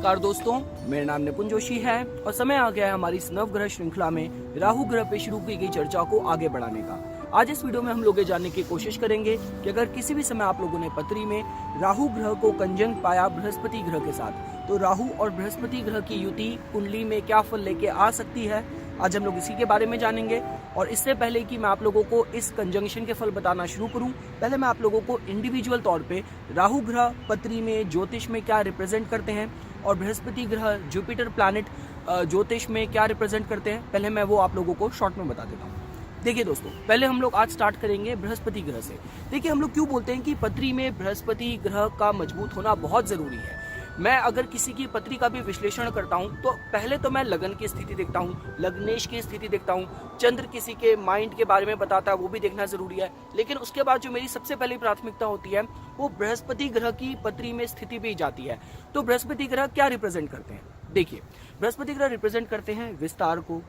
नमस्कार दोस्तों, मेरा नाम निपुण जोशी है और समय आ गया है हमारी इस नवग्रह श्रृंखला में राहु ग्रह पे शुरू की गई चर्चा को आगे बढ़ाने का। आज इस वीडियो में हम लोग ये जानने की कोशिश करेंगे कि अगर किसी भी समय आप लोगों ने पत्री में राहु ग्रह को कंजंक्ट पाया बृहस्पति ग्रह के साथ, तो राहु और बृहस्पति ग्रह की युति कुंडली में क्या फल लेके आ सकती है, आज हम लोग इसी के बारे में जानेंगे। और इससे पहले कि मैं आप लोगों को इस कंजंक्शन के फल बताना शुरू करूं, पहले मैं आप लोगों को इंडिविजुअल तौर पे राहु ग्रह पत्री में ज्योतिष में क्या रिप्रेजेंट करते हैं और बृहस्पति ग्रह जुपिटर प्लैनेट ज्योतिष में क्या रिप्रेजेंट करते हैं, पहले मैं वो आप लोगों को शॉर्ट में बता देता हूँ। देखिए दोस्तों, पहले हम लोग आज स्टार्ट करेंगे बृहस्पति ग्रह से। देखिए, हम लोग क्यों बोलते हैं कि पत्री में बृहस्पति ग्रह का मजबूत होना बहुत जरूरी है। मैं अगर किसी की पत्री का भी विश्लेषण करता हूं तो पहले तो मैं लगन की स्थिति देखता हूं, लग्नेश की स्थिति देखता हूं, चंद्र किसी के माइंड के बारे में बताता है, वो भी देखना जरूरी है। लेकिन उसके बाद जो मेरी सबसे पहली प्राथमिकता होती है वो बृहस्पति ग्रह की पत्री में स्थिति भी जाती है। तो बृहस्पति ग्रह क्या रिप्रेजेंट करते हैं? देखिए, बृहस्पति ग्रह रिप्रेजेंट करते हैं विस्तार को,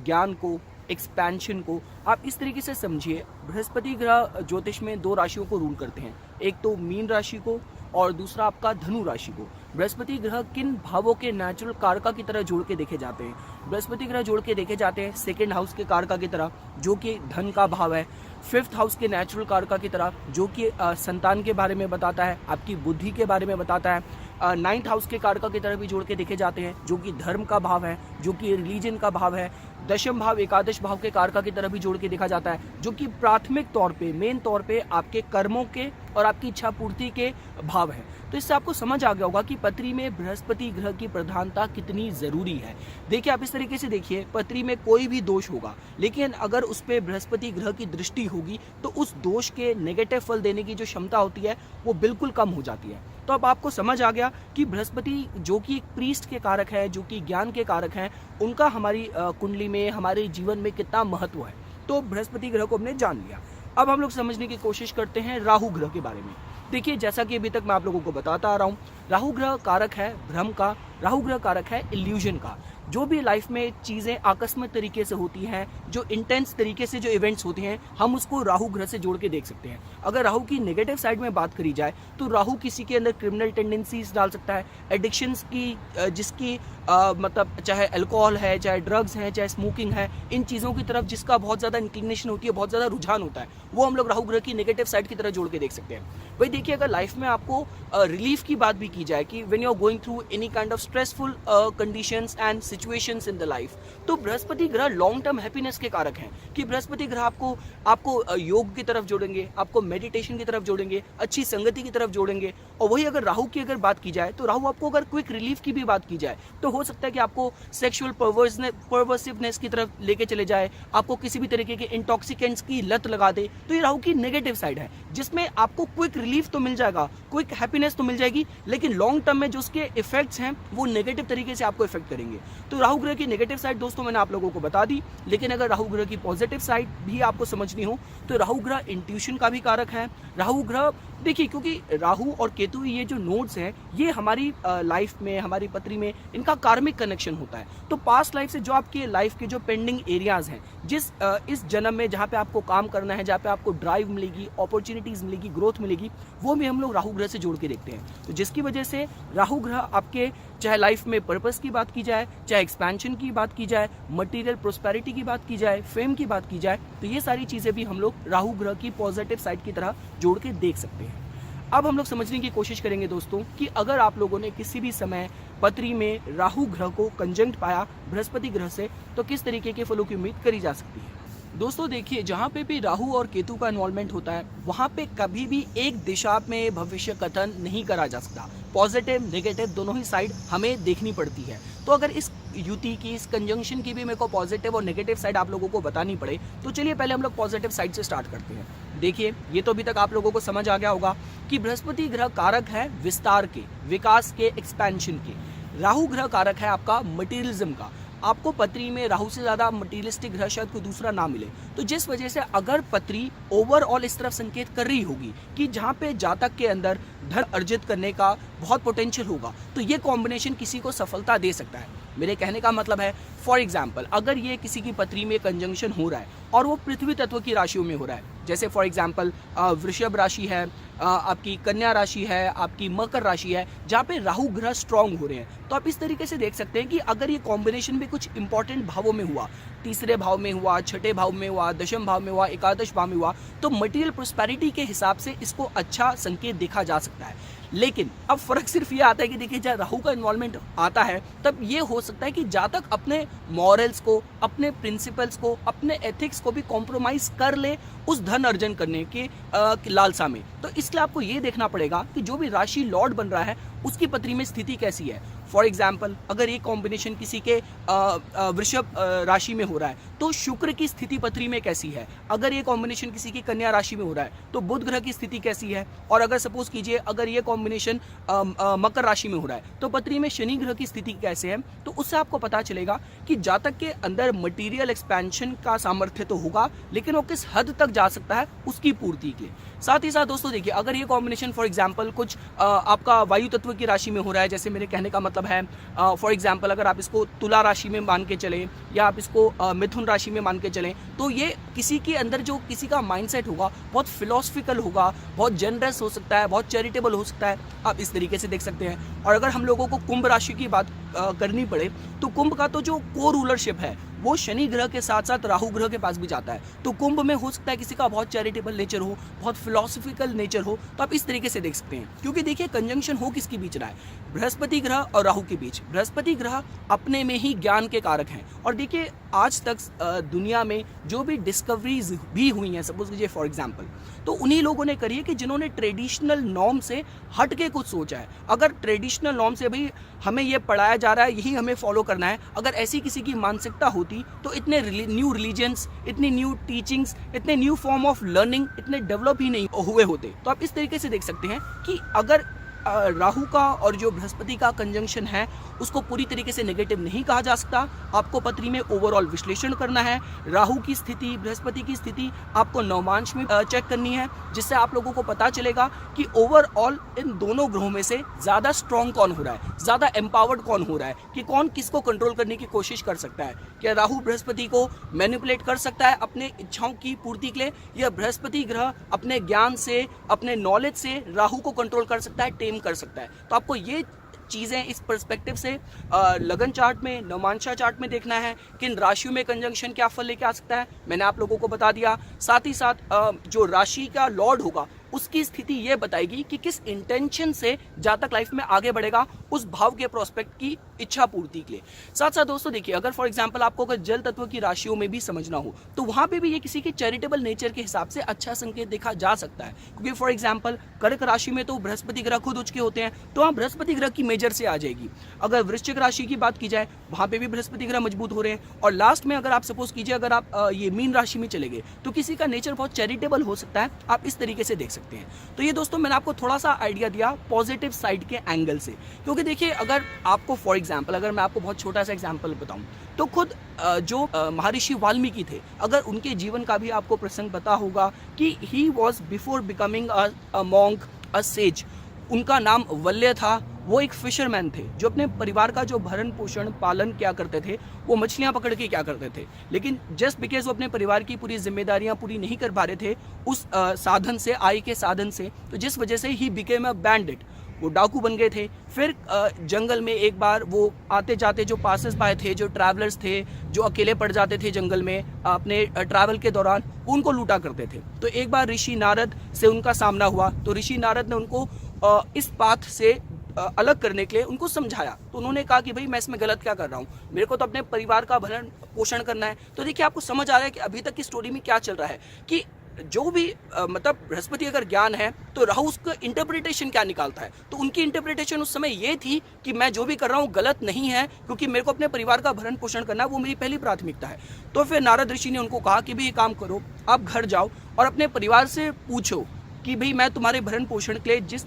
ज्ञान को, एक्सपेंशन को। आप इस तरीके से समझिए, बृहस्पति ग्रह ज्योतिष में दो राशियों को रूल करते हैं, एक तो मीन राशि को और दूसरा आपका धनु राशि को। बृहस्पति ग्रह किन भावों के नेचुरल कारका की तरह जोड़ के देखे जाते हैं? बृहस्पति ग्रह जोड़ के देखे जाते हैं सेकंड हाउस के कारका की तरह, जो कि धन का भाव है, फिफ्थ हाउस के नेचुरल कारका की तरह, जो कि संतान के बारे में बताता है, आपकी बुद्धि के बारे में बताता है। नाइन्थ हाउस के कारका की तरह भी जोड़ के देखे जाते हैं, जो कि धर्म का भाव है, जो कि रिलीजन का भाव है। दशम भाव एकादश भाव के कारका की तरह भी जोड़ के देखा जाता है, जो कि प्राथमिक तौर पे, मेन तौर पे आपके कर्मों के और आपकी इच्छा पूर्ति के भाव है। तो इससे आपको समझ आ गया होगा कि पत्री में बृहस्पति ग्रह की प्रधानता कितनी जरूरी है। देखिए, आप इस तरीके से देखिए, पत्री में कोई भी दोष होगा, लेकिन अगर उस पे बृहस्पति ग्रह की दृष्टि होगी तो उस दोष के नेगेटिव फल देने की जो क्षमता होती है वो बिल्कुल कम हो जाती है। तो अब आपको समझ आ गया कि बृहस्पति जो कि एक प्रीस्ट के कारक है, जो कि ज्ञान के कारक हैं, उनका हमारी कुंडली में, हमारे जीवन में कितना महत्व है। तो बृहस्पति ग्रह को हमने जान लिया। अब हम लोग समझने की कोशिश करते हैं राहु ग्रह के बारे में। देखिए, जैसा कि अभी तक मैं आप लोगों को बताता आ रहा हूँ, राहु ग्रह कारक है भ्रम का, राहु ग्रह कारक है इल्यूजन का। जो भी लाइफ में चीजें आकस्मिक तरीके से होती हैं, जो इंटेंस तरीके से जो इवेंट्स होते हैं, हम उसको राहु ग्रह से जोड़ के देख सकते हैं। अगर राहु की नेगेटिव साइड में बात करी जाए तो राहु किसी के अंदर क्रिमिनल टेंडेंसीज डाल सकता है, एडिक्शंस की, जिसकी मतलब चाहे अल्कोहल है, चाहे ड्रग्स है, चाहे स्मोकिंग है, इन चीज़ों की तरफ जिसका बहुत ज़्यादा इंक्लिनेशन होती है, बहुत ज़्यादा रुझान होता है, वो हम लोग राहु ग्रह की नेगेटिव साइड की तरह जोड़ के देख सकते हैं। भाई देखिए, अगर लाइफ में आपको रिलीफ की बात भी की जाए कि when you are going through any kind of stressful conditions and situations in the life, तो बृहस्पति ग्रह लॉन्ग टर्म हैप्पीनेस के कारक हैं। कि बृहस्पति ग्रह आपको योग की तरफ जोड़ेंगे, आपको मेडिटेशन की तरफ जोड़ेंगे, अच्छी संगति की तरफ जोड़ेंगे। और वही अगर राहु की अगर बात की जाए तो राहु आपको अगर क्विक रिलीफ की भी बात की जाए तो हो सकता है कि आपको सेक्सुअल परवर्सिवनेस की तरफ लेके चले जाए, आपको किसी भी तरीके के इंटॉक्सिकेंट्स की लत लगा दे। तो ये राहु की नेगेटिव साइड है, जिसमें आपको क्विक रिलीफ तो मिल जाएगा, क्विक हैप्पीनेस तो मिल जाएगी, लेकिन लॉन्ग टर्म में जो उसके इफेक्ट्स हैं वो नेगेटिव तरीके से आपको इफेक्ट करेंगे। तो राहु ग्रह की नेगेटिव साइड दोस्तों मैंने आप लोगों को बता दी। लेकिन अगर राहु ग्रह की पॉजिटिव साइड भी आपको समझनी हो तो राहु ग्रह इंट्यूशन का भी कारक है। राहु ग्रह देखिए, क्योंकि राहु और केतु ये जो नोड्स हैं, ये हमारी लाइफ में, हमारी पत्री में इनका कार्मिक कनेक्शन होता है। तो पास्ट लाइफ से जो आपके लाइफ के जो पेंडिंग एरियाज हैं, जिस इस जन्म में जहाँ पे आपको काम करना है, जहाँ पे आपको ड्राइव मिलेगी, अपॉर्चुनिटीज मिलेगी, ग्रोथ मिलेगी, वो भी हम लोग राहु ग्रह से जोड़ के देखते हैं। तो जिसकी वजह से राहु ग्रह आपके चाहे लाइफ में पर्पस की बात की जाए, चाहे एक्सपेंशन की बात की जाए, मटेरियल प्रोस्पेरिटी की बात की जाए, फेम की बात की जाए, तो ये सारी चीजें भी हम लोग राहु ग्रह की पॉजिटिव साइड की तरह जोड़ के देख सकते हैं। अब हम लोग समझने की कोशिश करेंगे दोस्तों कि अगर आप लोगों ने किसी भी समय पत्री में राहु ग्रह को कंजंक्ट पाया बृहस्पति ग्रह से, तो किस तरीके के फलों की उम्मीद करी जा सकती है। दोस्तों देखिए, जहाँ पे भी राहु और केतु का इन्वॉल्वमेंट होता है, वहाँ पे कभी भी एक दिशा में भविष्य कथन नहीं करा जा सकता। पॉजिटिव नेगेटिव दोनों ही साइड हमें देखनी पड़ती है। तो अगर इस युति की, इस कंजंक्शन की भी मेरे को पॉजिटिव और नेगेटिव साइड आप लोगों को बतानी पड़े, तो चलिए पहले हम लोग पॉजिटिव साइड से स्टार्ट करते हैं। देखिए, ये तो अभी तक आप लोगों को समझ आ गया होगा कि बृहस्पति ग्रह कारक है विस्तार के, विकास के, एक्सपेंशन के। राहु ग्रह कारक है आपका मटेरियलिज्म का। आपको पत्री में राहु से ज्यादा मटेरियलिस्टिक ग्रह शायद कोई दूसरा ना मिले। तो जिस वजह से अगर पत्री ओवरऑल इस तरफ संकेत कर रही होगी कि जहाँ पे जातक के अंदर धन अर्जित करने का बहुत पोटेंशियल होगा, तो ये कॉम्बिनेशन किसी को सफलता दे सकता है। मेरे कहने का मतलब है, फॉर एग्जाम्पल, अगर ये किसी की पत्री में कंजंक्शन हो रहा है और वो पृथ्वी तत्व की राशियों में हो रहा है, जैसे फॉर एग्जाम्पल वृषभ राशि है, आपकी कन्या राशि है, आपकी मकर राशि है, जहाँ पे राहु ग्रह स्ट्रांग हो रहे हैं। तो आप इस तरीके से देख सकते हैं कि अगर ये कॉम्बिनेशन भी कुछ इंपॉर्टेंट भावों में हुआ, तीसरे भाव में हुआ, छठे भाव में हुआ, दशम भाव में हुआ, एकादश भाव में हुआ, तो मटेरियल प्रोस्पेरिटी के हिसाब से इसको अच्छा संकेत देखा जा सकता है। लेकिन अब फर्क सिर्फ ये आता है कि देखिए जब राहु का इन्वॉल्वमेंट आता है तब ये हो सकता है कि जहाँ तक अपने मॉरल्स को, अपने प्रिंसिपल्स को, अपने एथिक्स को भी कॉम्प्रोमाइज कर ले उस धन अर्जन करने के लालसा में। तो इसलिए आपको ये देखना पड़ेगा कि जो भी राशि लॉर्ड बन रहा है उसकी पत्री में स्थिति कैसी है। फॉर एग्जाम्पल अगर ये कॉम्बिनेशन किसी के वृषभ राशि में हो रहा है तो शुक्र की स्थिति पत्री में कैसी है। अगर ये कॉम्बिनेशन किसी की कन्या राशि में हो रहा है तो बुध ग्रह की स्थिति कैसी है। और अगर सपोज कीजिए अगर ये कॉम्बिनेशन मकर राशि में हो रहा है तो पत्री में शनि ग्रह की स्थिति कैसे है। तो उससे आपको पता चलेगा कि जातक के अंदर मटीरियल एक्सपेंशन का सामर्थ्य तो होगा, लेकिन वो किस हद तक जा सकता है उसकी पूर्ति के लिए। साथ ही साथ दोस्तों देखिए अगर ये कॉम्बिनेशन फॉर एग्जांपल कुछ आपका वायु तत्व की राशि में हो रहा है, जैसे मेरे कहने का मतलब है फॉर एग्जांपल अगर आप इसको तुला राशि में मान के चलें या आप इसको मिथुन राशि में मान के चलें, तो ये किसी के अंदर जो किसी का माइंडसेट होगा बहुत फिलोसफिकल होगा, बहुत जनरस हो सकता है, बहुत चैरिटेबल हो सकता है। आप इस तरीके से देख सकते हैं। और अगर हम लोगों को कुंभ राशि की बात करनी पड़े तो कुंभ का तो जो को रूलरशिप है वो शनि ग्रह के साथ साथ राहु ग्रह के पास भी जाता है। तो कुंभ में हो सकता है किसी का बहुत चैरिटेबल नेचर हो, बहुत फिलोसफिकल नेचर हो। तो आप इस तरीके से देख सकते हैं, क्योंकि देखिए कंजंक्शन हो किसके बीच रहा है, बृहस्पति ग्रह और राहु के बीच। बृहस्पति ग्रह अपने में ही ज्ञान के कारक हैं। और देखिए आज तक दुनिया में जो भी डिस्कवरीज भी हुई हैं, सपोज कीजिए फॉर एग्जाम्पल, तो उन्हीं लोगों ने करी है कि जिन्होंने ट्रेडिशनल नॉर्म से हट के कुछ सोचा है। अगर ट्रेडिशनल नॉर्म से भाई हमें ये पढ़ाया जा रहा है, यही हमें फॉलो करना है, अगर ऐसी किसी की मानसिकता होती तो इतने न्यू रिलीजन्स, इतनी न्यू टीचिंग्स, इतने न्यू फॉर्म ऑफ लर्निंग इतने डेवलप ही नहीं हुए होते। तो आप इस तरीके से देख सकते हैं कि अगर राहु का और जो बृहस्पति का कंजंक्शन है उसको पूरी तरीके से नेगेटिव नहीं कहा जा सकता। आपको पत्री में ओवरऑल विश्लेषण करना है। राहु की स्थिति, बृहस्पति की स्थिति आपको नवमांश में चेक करनी है, जिससे आप लोगों को पता चलेगा कि ओवरऑल इन दोनों ग्रहों में से ज़्यादा स्ट्रॉन्ग कौन हो रहा है, ज़्यादा एम्पावर्ड कौन हो रहा है, कि कौन किसको कंट्रोल करने की कोशिश कर सकता है। क्या राहु बृहस्पति को मैनिपुलेट कर सकता है अपने इच्छाओं की पूर्ति के लिए, या बृहस्पति ग्रह अपने ज्ञान से, अपने नॉलेज से राहु को कंट्रोल कर सकता है, टेम कर सकता है। तो आपको ये चीज़ें इस पर्सपेक्टिव से लगन चार्ट में, नवमांशा चार्ट में देखना है कि इन राशियों में कंजंक्शन क्या फल लेके आ सकता है, मैंने आप लोगों को बता दिया। साथ ही साथ जो राशि का लॉर्ड होगा उसकी स्थिति ये बताएगी कि किस इंटेंशन से जातक लाइफ में आगे बढ़ेगा, उस भाव के प्रोस्पेक्ट की इच्छा पूर्ति के लिए। साथ साथ दोस्तों देखिए अगर फॉर एग्जांपल आपको अगर जल तत्व की राशियों में भी समझना हो तो वहां पे भी ये किसी के चैरिटेबल नेचर के हिसाब से अच्छा संकेत देखा जा सकता है। क्योंकि फॉर एग्जांपल कर्क राशि में तो बृहस्पति ग्रह खुद उच्च के होते हैं, तो वहाँ बृहस्पति ग्रह की मेजर से आ जाएगी। अगर वृश्चिक राशि की बात की जाए वहां पे भी बृहस्पति ग्रह मजबूत हो रहे हैं। और लास्ट में अगर आप सपोज कीजिए अगर आप ये मीन राशि में चले गए तो किसी का नेचर बहुत चैरिटेबल हो सकता है। आप इस तरीके से देख सकते हैं। तो ये दोस्तों मैंने आपको थोड़ा सा आइडिया दिया पॉजिटिव साइड के एंगल से, क्योंकि देखिए अगर आपको फॉर एग्जांपल अगर मैं आपको बहुत छोटा सा एग्जांपल बताऊं तो खुद जो महर्षि वाल्मीकि थे, अगर उनके जीवन का भी आपको प्रसंग पता होगा कि he was before becoming a monk, a says. उनका नाम वल्य था। वो एक फिशरमैन थे जो अपने परिवार का जो भरण पोषण पालन क्या करते थे, वो मछलियां पकड़ के क्या करते थे। लेकिन जस्ट बिकॉज वो अपने परिवार की पूरी जिम्मेदारियां पूरी नहीं कर पा रहे थे उस साधन से, आय के साधन से, तो जिस वजह से ही बिकेम अ बैंडिट, वो डाकू बन गए थे। फिर जंगल में एक बार वो आते जाते जो पासेस बाय थे, जो ट्रैवलर्स थे, जो अकेले पड़ जाते थे जंगल में अपने ट्रैवल के दौरान, उनको लूटा करते थे। तो एक बार ऋषि नारद से उनका सामना हुआ, तो ऋषि नारद ने उनको इस पाथ से अलग करने के लिए उनको समझाया। तो उन्होंने कहा कि भाई मैं इसमें गलत क्या कर रहा हूँ, मेरे को तो अपने परिवार का भरण पोषण करना है। तो देखिए आपको समझ आ रहा है कि अभी तक की स्टोरी में क्या चल रहा है, कि जो भी मतलब बृहस्पति अगर ज्ञान है तो राहु उसका इंटरप्रिटेशन क्या निकालता है। तो उनकी इंटरप्रिटेशन उस समय ये थी कि मैं जो भी कर रहा हूँ गलत नहीं है, क्योंकि मेरे को अपने परिवार का भरण पोषण करना है, वो मेरी पहली प्राथमिकता है। तो फिर नारद ऋषि ने उनको कहा कि भाई ये काम करो, आप घर जाओ और अपने परिवार से पूछो कि भाई मैं तुम्हारे भरण पोषण के लिए जिस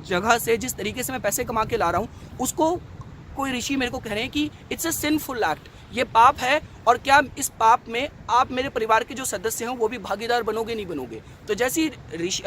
जगह से, जिस तरीके से मैं पैसे कमा के ला रहा हूँ, उसको कोई ऋषि मेरे को कह रहे हैं कि इट्स अ सिनफुल एक्ट, ये पाप है, और क्या इस पाप में आप मेरे परिवार के जो सदस्य हैं वो भी भागीदार बनोगे, नहीं बनोगे। तो जैसे ही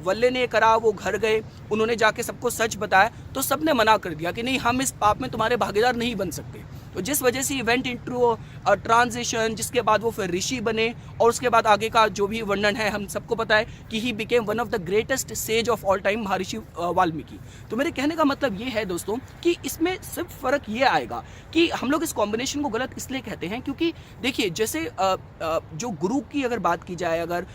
वल्ले ने करा, वो घर गए, उन्होंने जाके सबको सच बताया, तो सबने मना कर दिया कि नहीं, हम इस पाप में तुम्हारे भागीदार नहीं बन सकते। तो जिस वजह से इवेंट इंटू ट्रांजिशन, जिसके बाद वो फिर ऋषि बने और उसके बाद आगे का जो भी वर्णन है हम सबको पता है कि he became one of the greatest sage of all time, महर्षि वाल्मीकि। तो मेरे कहने का मतलब ये है दोस्तों कि इसमें सिर्फ फर्क ये आएगा कि हम लोग इस कॉम्बिनेशन को गलत इसलिए कहते हैं क्योंकि देखिए जैसे जो गुरु की अगर बात की जाए, अगर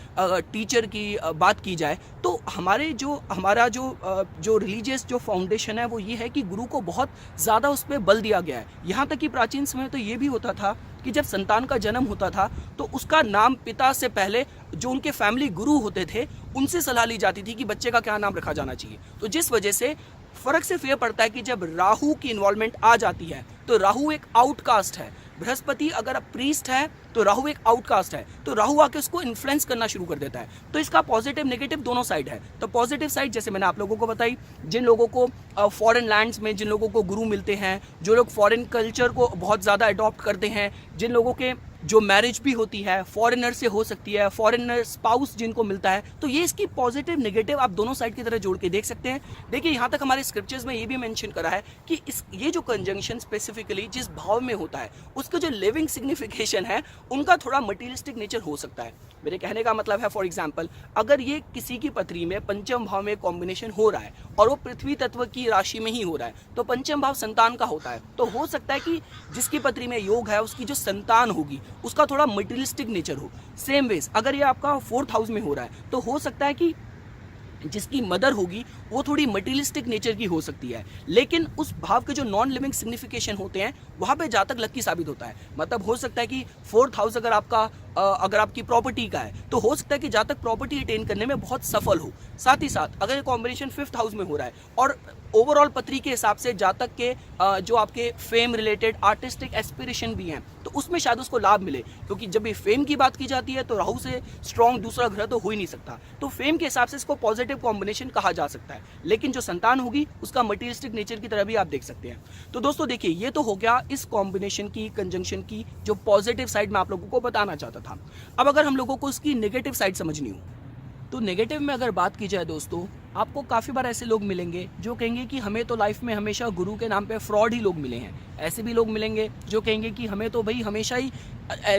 टीचर की बात की जाए, तो हमारा जो रिलीजियस जो फाउंडेशन है वो ये है कि गुरु को बहुत ज़्यादा उस पर बल दिया गया है। यहाँ तक कि प्राचीन समय तो ये भी होता था कि जब संतान का जन्म होता था तो उसका नाम पिता से पहले जो उनके फैमिली गुरु होते थे उनसे सलाह ली जाती थी कि बच्चे का क्या नाम रखा जाना चाहिए। तो जिस वजह से फर्क सिर्फ ये पड़ता है कि जब राहु की इन्वॉल्वमेंट आ जाती है तो राहु एक आउटकास्ट है, बृहस्पति अगर प्रीस्ट है तो राहु एक आउटकास्ट है, तो राहु आके उसको इन्फ्लुएंस करना शुरू कर देता है। तो इसका पॉजिटिव नेगेटिव दोनों साइड है। तो पॉजिटिव साइड जैसे मैंने आप लोगों को बताई, जिन लोगों को फॉरेन लैंड्स में जिन लोगों को गुरु मिलते हैं, जो लोग फॉरेन कल्चर को बहुत ज़्यादा अडॉप्ट करते हैं, जिन लोगों के जो मैरिज भी होती है फॉरेनर से हो सकती है, फॉरेनर स्पाउस जिनको मिलता है, तो ये इसकी पॉजिटिव नेगेटिव आप दोनों साइड की तरह जोड़ के देख सकते हैं। देखिए यहाँ तक हमारे स्क्रिप्चर्स में ये भी मेंशन करा है कि ये जो कंजंक्शन स्पेसिफिकली जिस भाव में होता है उसका जो लिविंग सिग्निफिकेशन है उनका थोड़ा मटीरियलिस्टिक नेचर हो सकता है। मेरे कहने का मतलब है फॉर एग्जाम्पल अगर ये किसी की पत्री में पंचम भाव में कॉम्बिनेशन हो रहा है और वो पृथ्वी तत्व की राशि में ही हो रहा है तो पंचम भाव संतान का होता है, तो हो सकता है कि जिसकी पत्री में योग है उसकी जो संतान होगी उसका थोड़ा मटेरियलिस्टिक नेचर हो। सेम वेज अगर ये आपका 4th हाउस में हो रहा है तो हो सकता है कि जिसकी मदर होगी वो थोड़ी मटेरियलिस्टिक नेचर की हो सकती है, लेकिन उस भाव के जो नॉन लिविंग सिग्निफिकेशन होते हैं वहाँ पे जातक लकी साबित होता है। मतलब हो सकता है कि 4th हाउस अगर आपकी प्रॉपर्टी का है तो हो सकता है कि जातक प्रॉपर्टी अटेन करने में बहुत सफल हो। साथ ही साथ अगर कॉम्बिनेशन 5th हाउस में हो रहा है और ओवरऑल पत्री के हिसाब से जातक के जो आपके फेम रिलेटेड आर्टिस्टिक एस्पिरेशन भी हैं तो उसमें शायद उसको लाभ मिले, क्योंकि जब भी फेम की बात की जाती है तो राहु से स्ट्रॉन्ग दूसरा ग्रह तो हो ही नहीं सकता। तो फेम के हिसाब से इसको पॉजिटिव कॉम्बिनेशन कहा जा सकता है, लेकिन जो संतान होगी उसका मटेरियलिस्टिक नेचर की तरह भी आप देख सकते हैं। तो दोस्तों देखिए ये तो हो गया इस कॉम्बिनेशन की कंजंक्शन की जो पॉजिटिव साइड मैं आप लोगों को बताना चाहता था। अब अगर हम लोगों को उसकी नेगेटिव साइड समझनी हो तो नेगेटिव में अगर बात की जाए दोस्तों, आपको काफ़ी बार ऐसे लोग मिलेंगे जो कहेंगे कि हमें तो लाइफ में हमेशा गुरु के नाम पे फ्रॉड ही लोग मिले हैं। ऐसे भी लोग मिलेंगे जो कहेंगे कि हमें तो भाई हमेशा ही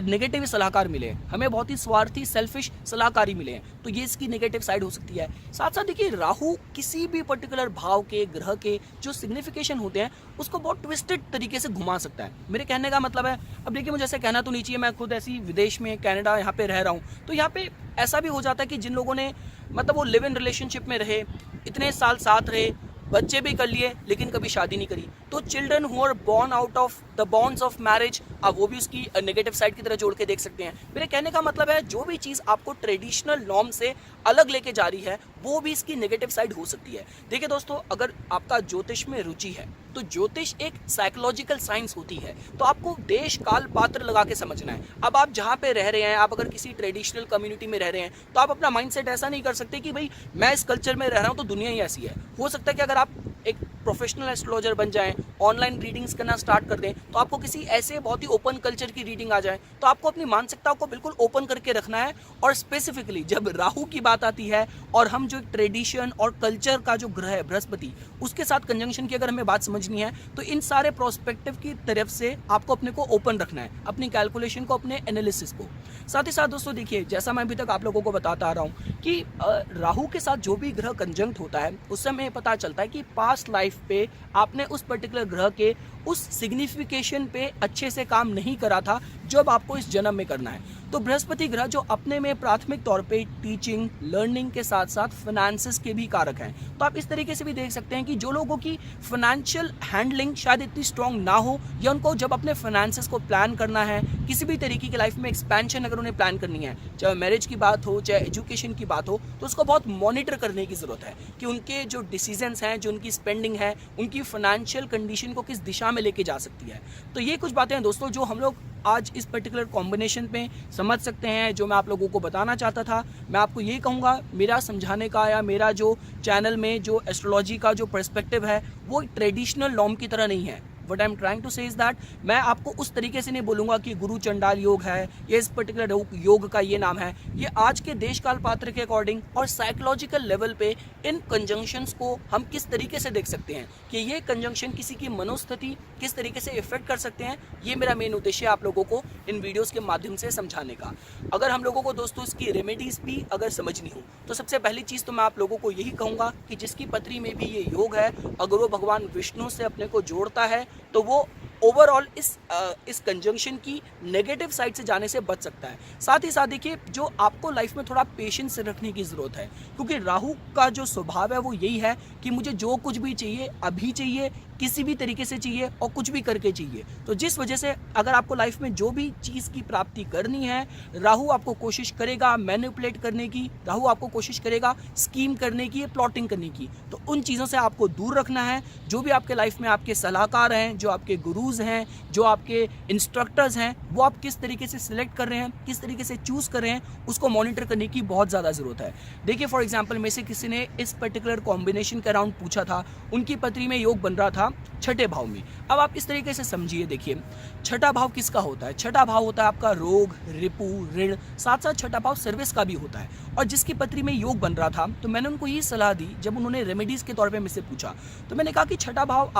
नेगेटिव सलाहकार मिले हैं, हमें बहुत ही स्वार्थी सेल्फिश सलाहकारी मिले हैं। तो ये इसकी नेगेटिव साइड हो सकती है। साथ साथ देखिए राहु किसी भी पर्टिकुलर भाव के ग्रह के जो सिग्निफिकेशन होते हैं उसको बहुत ट्विस्टेड तरीके से घुमा सकता है। मेरे कहने का मतलब है, अब देखिए मुझे ऐसे कहना तो नहीं चाहिए, मैं खुद ऐसी विदेश में कनाडा यहाँ पे रह रहा हूँ, तो यहाँ पे ऐसा भी हो जाता है कि जिन लोगों ने मतलब वो लिव इन रिलेशनशिप में रहे, इतने साल साथ रहे, बच्चे भी कर लिए लेकिन कभी शादी नहीं करी, तो children who are born out of the bonds of marriage, आप वो भी उसकी नेगेटिव साइड की तरह जोड़ के देख सकते हैं। मेरे कहने का मतलब है जो भी चीज़ आपको ट्रेडिशनल नॉर्म से अलग लेके जा रही है वो भी इसकी नेगेटिव साइड हो सकती है। देखिए दोस्तों, अगर आपका ज्योतिष में रुचि है तो ज्योतिष एक साइकोलॉजिकल साइंस होती है, तो आपको देश काल पात्र लगा के समझना है। अब आप जहाँ पे रह रहे हैं, आप अगर किसी ट्रेडिशनल कम्युनिटी में रह रहे हैं तो आप अपना माइंडसेट ऐसा नहीं कर सकते कि भाई मैं इस कल्चर में रह रहा हूँ तो दुनिया ही ऐसी है। हो सकता है कि अगर आप एक प्रोफेशनल एस्ट्रोलॉजर बन जाएं, ऑनलाइन रीडिंग्स करना स्टार्ट कर दें, तो आपको किसी ऐसे बहुत ही ओपन कल्चर की रीडिंग आ जाए, तो आपको अपनी मानसिकता को बिल्कुल ओपन करके रखना है। और स्पेसिफिकली जब राहु की बात आती है और हम जो ट्रेडिशन और कल्चर का जो ग्रह है बृहस्पति, उसके साथ कंजंक्शन की अगर हमें बात समझनी है तो इन सारे प्रोस्पेक्टिव की तरफ से आपको अपने को ओपन रखना है, अपनी कैलकुलेशन को, अपने एनालिसिस को। साथ ही साथ दोस्तों देखिए, जैसा मैं अभी तक आप लोगों को बताता आ रहा हूँ कि राहु के साथ जो भी ग्रह कंजंक्ट होता है उससे हमें पता चलता है कि पास्ट लाइफ पे आपने उस पर्टिकुलर ग्रह के उस सिग्निफिकेशन पे अच्छे से काम नहीं करा था जो अब आपको इस जन्म में करना है। तो बृहस्पति ग्रह जो अपने में प्राथमिक तौर पे टीचिंग, लर्निंग के साथ साथ फाइनेंसेस के भी कारक हैं, तो आप इस तरीके से भी देख सकते हैं कि जो लोगों की फाइनेंशियल हैंडलिंग शायद इतनी स्ट्रॉन्ग ना हो, या उनको जब अपने फाइनेंसेस को प्लान करना है, किसी भी तरीके की लाइफ में एक्सपेंशन अगर उन्हें प्लान करनी है, चाहे मैरिज की बात हो, चाहे एजुकेशन की बात हो, तो उसको बहुत मॉनिटर करने की ज़रूरत है कि उनके जो डिसीजंस हैं, जो उनकी स्पेंडिंग है, उनकी फाइनेंशियल कंडीशन को किस दिशा में लेके जा सकती है। तो ये कुछ बातें हैं दोस्तों जो हम लोग आज इस पर्टिकुलर कॉम्बिनेशन में समझ सकते हैं, जो मैं आप लोगों को बताना चाहता था। मैं आपको ये कहूँगा, मेरा समझाने का या मेरा जो चैनल में जो एस्ट्रोलॉजी का जो पर्सपेक्टिव है वो ट्रेडिशनल नॉर्म की तरह नहीं है, what I am trying to say is that मैं आपको उस तरीके से नहीं बोलूंगा कि गुरु चंडाल योग है, ये इस पर्टिकुलर योग का ये नाम है। ये आज के देश काल पात्र के अकॉर्डिंग और साइकोलॉजिकल लेवल पे इन कंजंक्शंस को हम किस तरीके से देख सकते हैं कि ये कंजंक्शन किसी की मनोस्थिति किस तरीके से इफेक्ट कर सकते हैं। ये मेरा मेन उद्देश्य है आप लोगों को इन वीडियोस के माध्यम से समझाने का। अगर हम लोगों को दोस्तों इसकी रेमेडीज भी अगर समझनी हो तो सबसे पहली चीज़ तो मैं आप लोगों को यही कहूँगा कि जिसकी पत्री में भी ये योग है, अगर वो भगवान विष्णु से अपने को जोड़ता है तो वो ओवरऑल इस कंजंक्शन की नेगेटिव साइड से जाने से बच सकता है। साथ ही साथ देखिए, जो आपको लाइफ में थोड़ा पेशेंस रखने की ज़रूरत है, क्योंकि राहु का जो स्वभाव है वो यही है कि मुझे जो कुछ भी चाहिए अभी चाहिए, किसी भी तरीके से चाहिए और कुछ भी करके चाहिए। तो जिस वजह से अगर आपको लाइफ में जो भी चीज़ की प्राप्ति करनी है, राहु आपको कोशिश करेगा मैनिपुलेट करने की, राहु आपको कोशिश करेगा स्कीम करने की, प्लॉटिंग करने की। तो उन चीज़ों से आपको दूर रखना है। जो भी आपके लाइफ में आपके सलाहकार हैं, जो आपके गुरुज हैं, जो आपके इंस्ट्रक्टर्स हैं, वो आप किस तरीके से सिलेक्ट कर रहे हैं, किस तरीके से चूज़ कर रहे हैं, उसको मॉनिटर करने की बहुत ज़्यादा ज़रूरत है। देखिए फॉर एग्जाम्पल में से किसी ने इस पर्टिकुलर कॉम्बिनेशन के अराउंड पूछा था, उनकी पत्री में योग बन रहा था छठे भाव में। अब आप इस तरीके से समझिए, देखिए छठा भाव किसका होता है? छठा भाव होता है आपका रोग, रिपु, ऋण, साथ साथ छठा भाव सर्विस का भी होता है। और जिसकी पत्री में योग बन रहा था तो मैंने उनको ये सलाह दी, जब उन्होंने रेमेडीज के तौर पे मुझसे पूछा तो मैंने कहा कि छठा भाव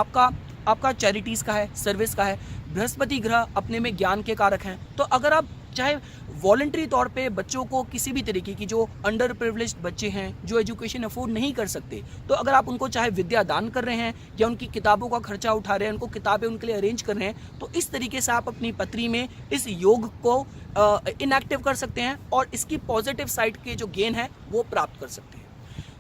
आपका चैरिटीज का है, सर्विस का है। बृहस्पति ग्रह अपने में ज्ञान के कारक हैं। तो अगर आप चाहे वॉलंटरी तौर पे बच्चों को किसी भी तरीके की, जो अंडर प्रिविलेज्ड बच्चे हैं, जो एजुकेशन अफोर्ड नहीं कर सकते, तो अगर आप उनको चाहे विद्या दान कर रहे हैं या उनकी किताबों का खर्चा उठा रहे हैं, उनको किताबें उनके लिए अरेंज कर रहे हैं, तो इस तरीके से आप अपनी पत्री में इस योग को इनएक्टिव कर सकते हैं और इसकी पॉजिटिव साइड के जो गेन है वो प्राप्त कर सकते हैं।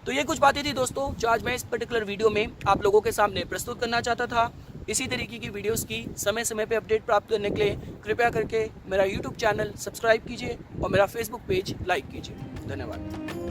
तो ये कुछ बातें थी दोस्तों जो आज मैं इस पर्टिकुलर वीडियो में आप लोगों के सामने प्रस्तुत करना चाहता था। इसी तरीके की वीडियोस की समय समय पे अपडेट प्राप्त करने के लिए कृपया करके मेरा YouTube चैनल सब्सक्राइब कीजिए और मेरा Facebook पेज लाइक कीजिए। धन्यवाद।